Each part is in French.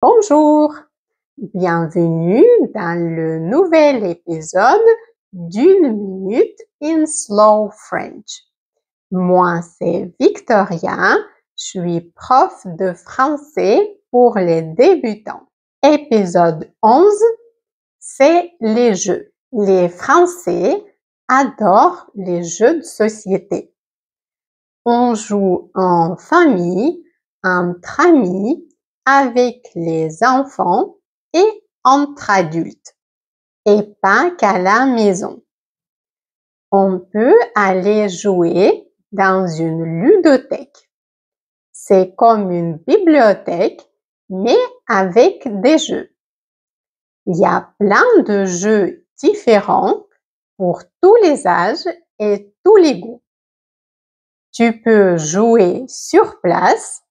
Bonjour, bienvenue dans le nouvel épisode d'une minute in slow French. Moi, c'est Victoria, je suis prof de français pour les débutants. Épisode 11, c'est les jeux. Les Français adorent les jeux de société. On joue en famille, entre amis, avec les enfants et entre adultes, et pas qu'à la maison. On peut aller jouer dans une ludothèque. C'est comme une bibliothèque, mais avec des jeux. Il y a plein de jeux différents pour tous les âges et tous les goûts. Tu peux jouer sur place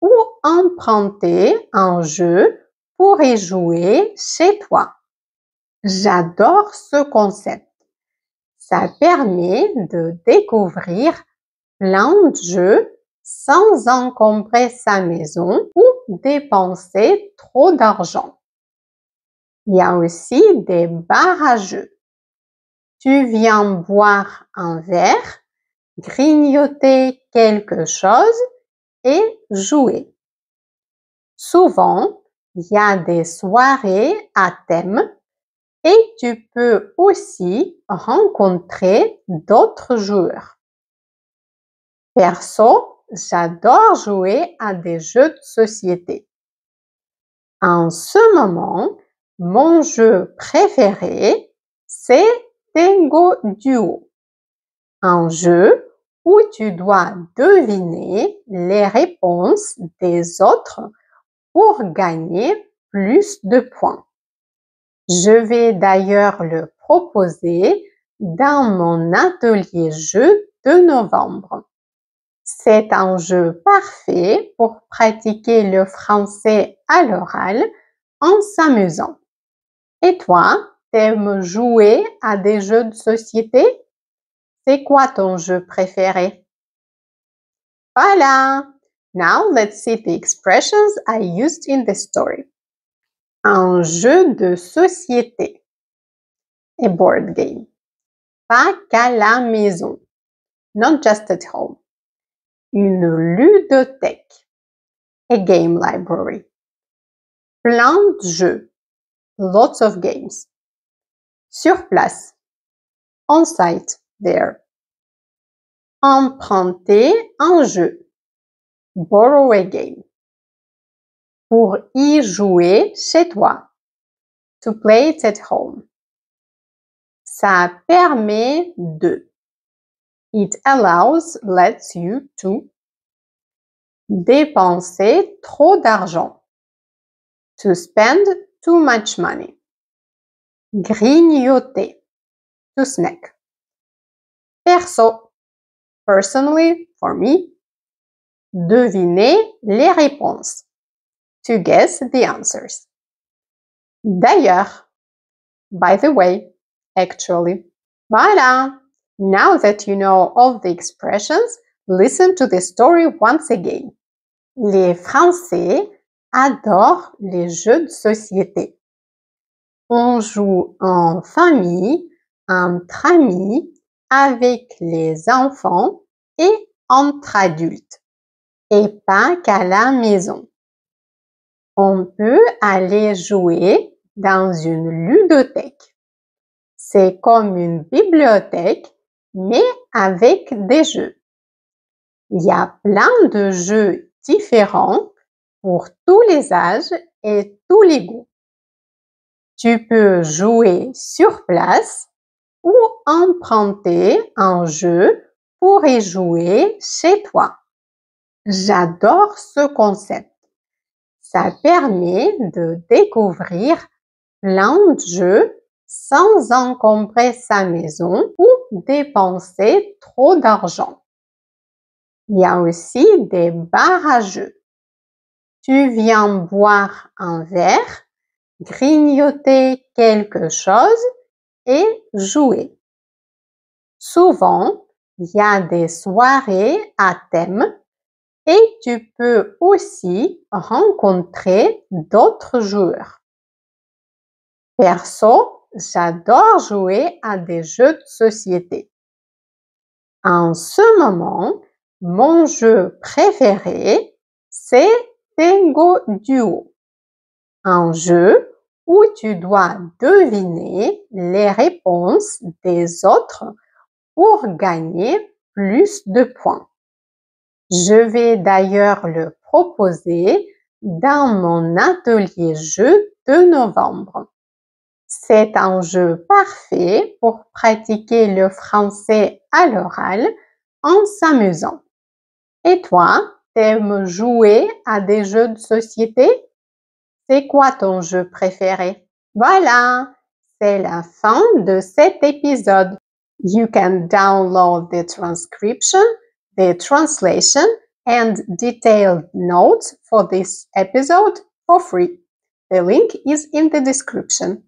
ou emprunter un jeu pour y jouer chez toi. J'adore ce concept. Ça permet de découvrir plein de jeux sans encombrer sa maison ou dépenser trop d'argent. Il y a aussi des bars à jeux. Tu viens boire un verre, grignoter quelque chose et jouer. Souvent, il y a des soirées à thème et tu peux aussi rencontrer d'autres joueurs. Perso, j'adore jouer à des jeux de société. En ce moment, mon jeu préféré, c'est Tengo Duo, un jeu où tu dois deviner les réponses des autres pour gagner plus de points. Je vais d'ailleurs le proposer dans mon atelier jeu de novembre. C'est un jeu parfait pour pratiquer le français à l'oral en s'amusant. Et toi, t'aimes jouer à des jeux de société? C'est quoi ton jeu préféré? Voilà! Now let's see the expressions I used in the story. Un jeu de société. A board game. Pas qu'à la maison. Not just at home. Une ludothèque. A game library. Plein de jeux. Lots of games. Sur place. On site. There. Emprunter un jeu. Borrow a game. Pour y jouer chez toi. To play it at home. Ça permet de. It allows, lets you to. Dépenser trop d'argent. To spend too much money. Grignoter. To snack. Perso. Personally, for me. Deviner les réponses. To guess the answers. D'ailleurs. By the way. Actually. Voilà! Now that you know all the expressions, listen to the story once again. Les Français adorent les jeux de société. On joue en famille, entre amis, avec les enfants et entre adultes, et pas qu'à la maison. On peut aller jouer dans une ludothèque. C'est comme une bibliothèque, mais avec des jeux. Il y a plein de jeux différents pour tous les âges et tous les goûts. Tu peux jouer sur place ou emprunter un jeu pour y jouer chez toi. J'adore ce concept. Ça permet de découvrir plein de jeux sans encombrer sa maison ou dépenser trop d'argent. Il y a aussi des bars à jeux. Tu viens boire un verre, grignoter quelque chose et jouer. Souvent, il y a des soirées à thème Et tu peux aussi rencontrer d'autres joueurs. Perso, j'adore jouer à des jeux de société. En ce moment, mon jeu préféré, c'est Tengo Duo, un jeu où tu dois deviner les réponses des autres pour gagner plus de points. Je vais d'ailleurs le proposer dans mon atelier jeu de novembre. C'est un jeu parfait pour pratiquer le français à l'oral en s'amusant. Et toi, t'aimes jouer à des jeux de société? C'est quoi ton jeu préféré? Voilà, c'est la fin de cet épisode. You can download the transcription, the translation, and detailed notes for this episode for free. The link is in the description.